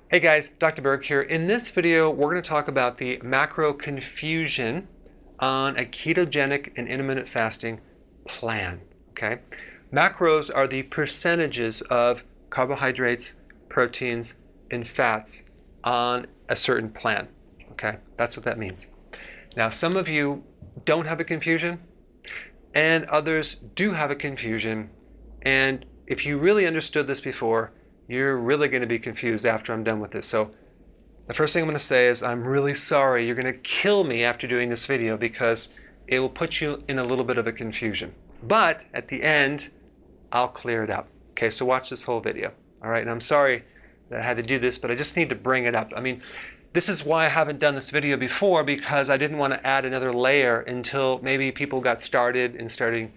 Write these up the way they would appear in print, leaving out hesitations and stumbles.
Hey guys, Dr. Berg here. In this video, we're going to talk about the macro confusion on a ketogenic and intermittent fasting plan. Okay, macros are the percentages of carbohydrates, proteins, and fats on a certain plan. Okay, that's what that means. Now, some of you don't have a confusion, and others do have a confusion. And if you really understood this before, you're really going to be confused after I'm done with this. So the first thing I'm going to say is I'm really sorry. You're going to kill me after doing this video because it will put you in a little bit of a confusion. But at the end, I'll clear it up. Okay, so watch this whole video. All right, and I'm sorry that I had to do this, but I just need to bring it up. I mean, this is why I haven't done this video before, because I didn't want to add another layer until maybe people got started and starting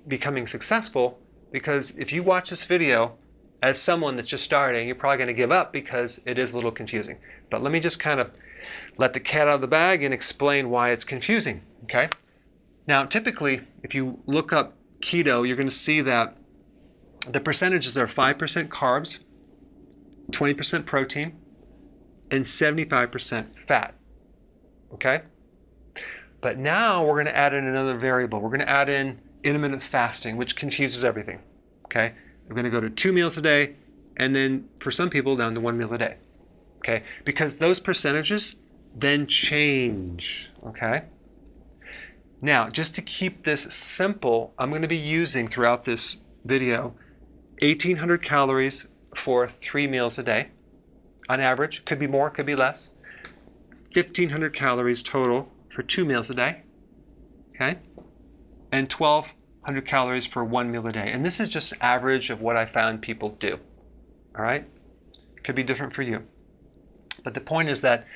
becoming successful. Because if you watch this video as someone that's just starting, you're probably going to give up because it is a little confusing. But let me just kind of let the cat out of the bag and explain why it's confusing, okay? Now, typically, if you look up keto, you're going to see that the percentages are 5% carbs, 20% protein, and 75% fat, okay? But now we're going to add in another variable. We're going to add in intermittent fasting, which confuses everything, okay? We're going to go to 2 meals a day, and then for some people down to 1 meal a day, okay? Because those percentages then change, okay? Now, just to keep this simple, I'm going to be using throughout this video 1,800 calories for 3 meals a day on average. Could be more, could be less. 1,500 calories total for 2 meals a day, okay? And 1,200 calories for 1 meal a day. And this is just average of what I found people do, all right? It could be different for you. But the point is that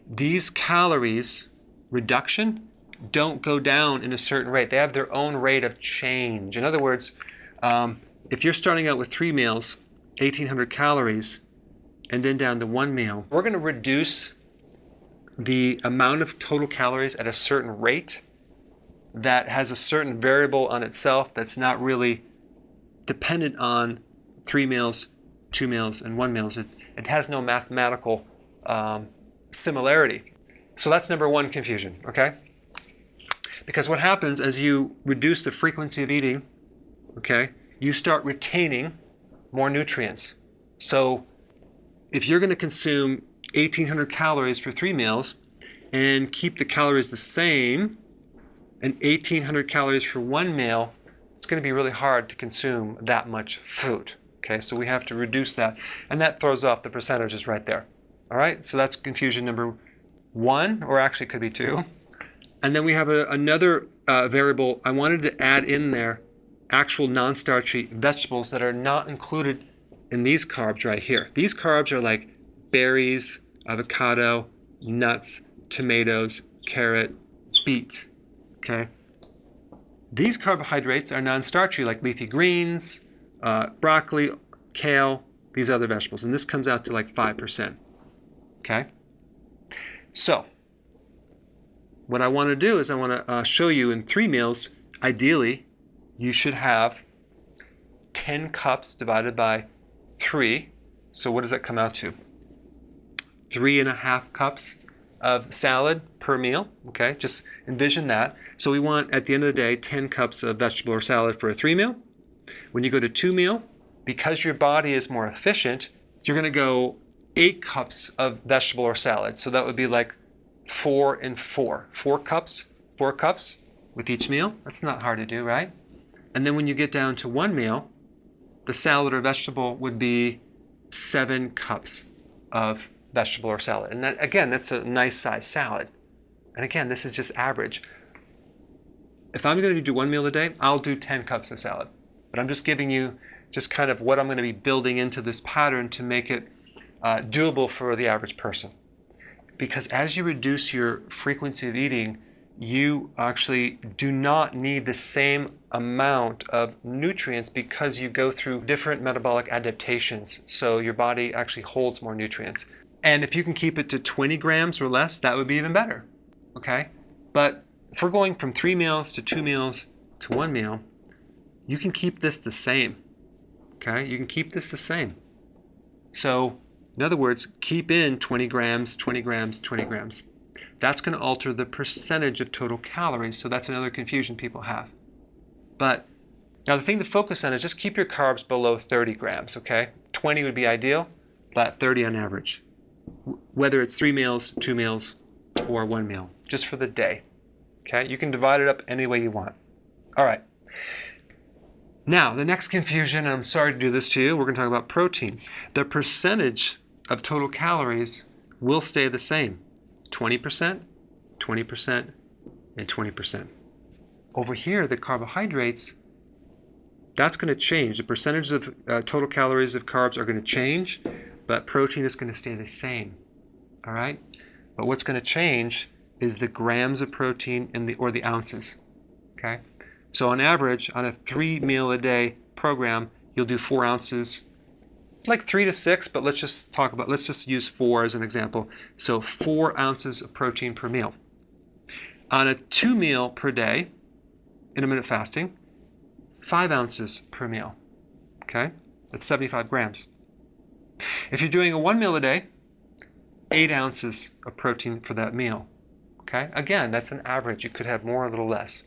these calories reduction don't go down in a certain rate. They have their own rate of change. In other words, if you're starting out with 3 meals, 1,800 calories, and then down to 1 meal, we're going to reduce the amount of total calories at a certain rate that has a certain variable on itself that's not really dependent on 3 meals, 2 meals, and 1 meals. It has no mathematical similarity. So that's number one confusion, okay? Because what happens as you reduce the frequency of eating, okay, you start retaining more nutrients. So if you're going to consume 1,800 calories for 3 meals and keep the calories the same, and 1,800 calories for 1 meal, it's going to be really hard to consume that much food. Okay, so we have to reduce that, and that throws off the percentages right there. All right, so that's confusion number 1, or actually it could be 2. And then we have another variable. I wanted to add in there actual non-starchy vegetables that are not included in these carbs right here. These carbs are like berries, avocado, nuts, tomatoes, carrot, beet. Okay. These carbohydrates are non-starchy, like leafy greens, broccoli, kale, these other vegetables. And this comes out to like 5%. Okay. So what I want to do is I want to show you in 3 meals, ideally, you should have 10 cups divided by 3. So what does that come out to? 3.5 cups of salad per meal, okay? Just envision that. So we want, at the end of the day, 10 cups of vegetable or salad for a 3 meal. When you go to 2 meal, because your body is more efficient, you're going to go 8 cups of vegetable or salad. So that would be like 4 and 4. 4 cups with each meal. That's not hard to do, right? And then when you get down to 1 meal, the salad or vegetable would be 7 cups of vegetable or salad. And that, again, that's a nice size salad. And again, this is just average. If I'm going to do 1 meal a day, I'll do 10 cups of salad. But I'm just giving you just kind of what I'm going to be building into this pattern to make it doable for the average person. Because as you reduce your frequency of eating, you actually do not need the same amount of nutrients because you go through different metabolic adaptations. So your body actually holds more nutrients. And if you can keep it to 20 grams or less, that would be even better, okay? But if we're going from 3 meals to 2 meals to 1 meal, you can keep this the same, okay? You can keep this the same. So In other words, keep in 20 grams, 20 grams, 20 grams. That's going to alter the percentage of total calories, so that's another confusion people have. But now the thing to focus on is just keep your carbs below 30 grams, okay? 20 would be ideal, but 30 on average. Whether it's 3 meals, 2 meals, or 1 meal, just for the day, okay? You can divide it up any way you want. All right. Now, the next confusion, and I'm sorry to do this to you, we're going to talk about proteins. The percentage of total calories will stay the same. 20%, 20%, and 20%. Over here, the carbohydrates, that's going to change. The percentage of total calories of carbs are going to change, but protein is going to stay the same. All right? But what's going to change is the grams of protein or the ounces. Okay? So on average, on a 3 meal a day program, you'll do 4 ounces, like 3 to 6, but let's just use 4 as an example. So 4 ounces of protein per meal. On a 2 meal per day, intermittent fasting, 5 ounces per meal. Okay? That's 75 grams. If you're doing a 1 meal a day, 8 ounces of protein for that meal. Okay? Again, that's an average. You could have more, a little less.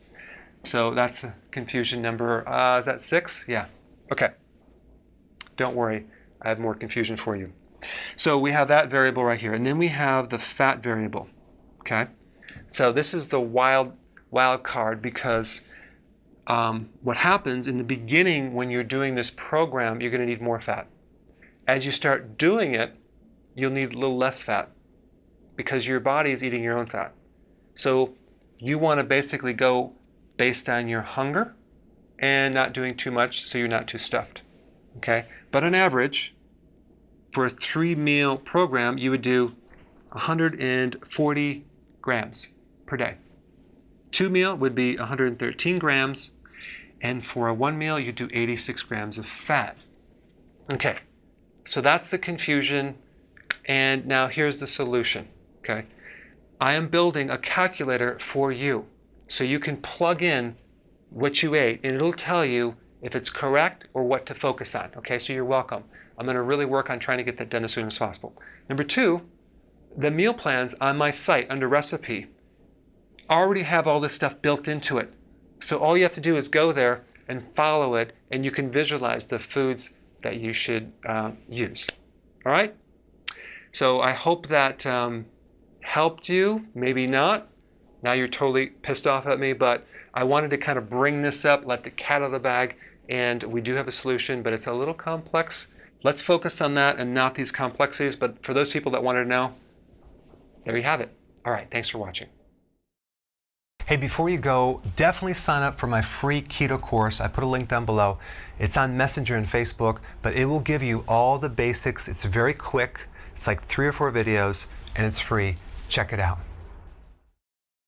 So that's the confusion number, is that 6? Yeah. Okay. Don't worry, I have more confusion for you. So we have that variable right here, and then we have the fat variable, okay? So this is the wild card because what happens in the beginning when you're doing this program, you're going to need more fat. As you start doing it, you'll need a little less fat because your body is eating your own fat. So you want to basically go based on your hunger and not doing too much so you're not too stuffed, okay? But on average, for a 3 meal program, you would do 140 grams per day. 2 meal would be 113 grams, and for a 1 meal, you do 86 grams of fat. Okay, so that's the confusion, and now here's the solution, okay? I am building a calculator for you. So you can plug in what you ate, and it'll tell you if it's correct or what to focus on. Okay, so you're welcome. I'm going to really work on trying to get that done as soon as possible. Number 2, the meal plans on my site under recipe already have all this stuff built into it. So all you have to do is go there and follow it, and you can visualize the foods that you should use. All right? So I hope that helped you. Maybe not. Now you're totally pissed off at me, but I wanted to kind of bring this up, let the cat out of the bag, and we do have a solution, but it's a little complex. Let's focus on that and not these complexities, but for those people that wanted to know, there you have it. All right, thanks for watching. Hey, before you go, definitely sign up for my free keto course. I put a link down below. It's on Messenger and Facebook, but it will give you all the basics. It's very quick. It's like 3 or 4 videos, and it's free. Check it out.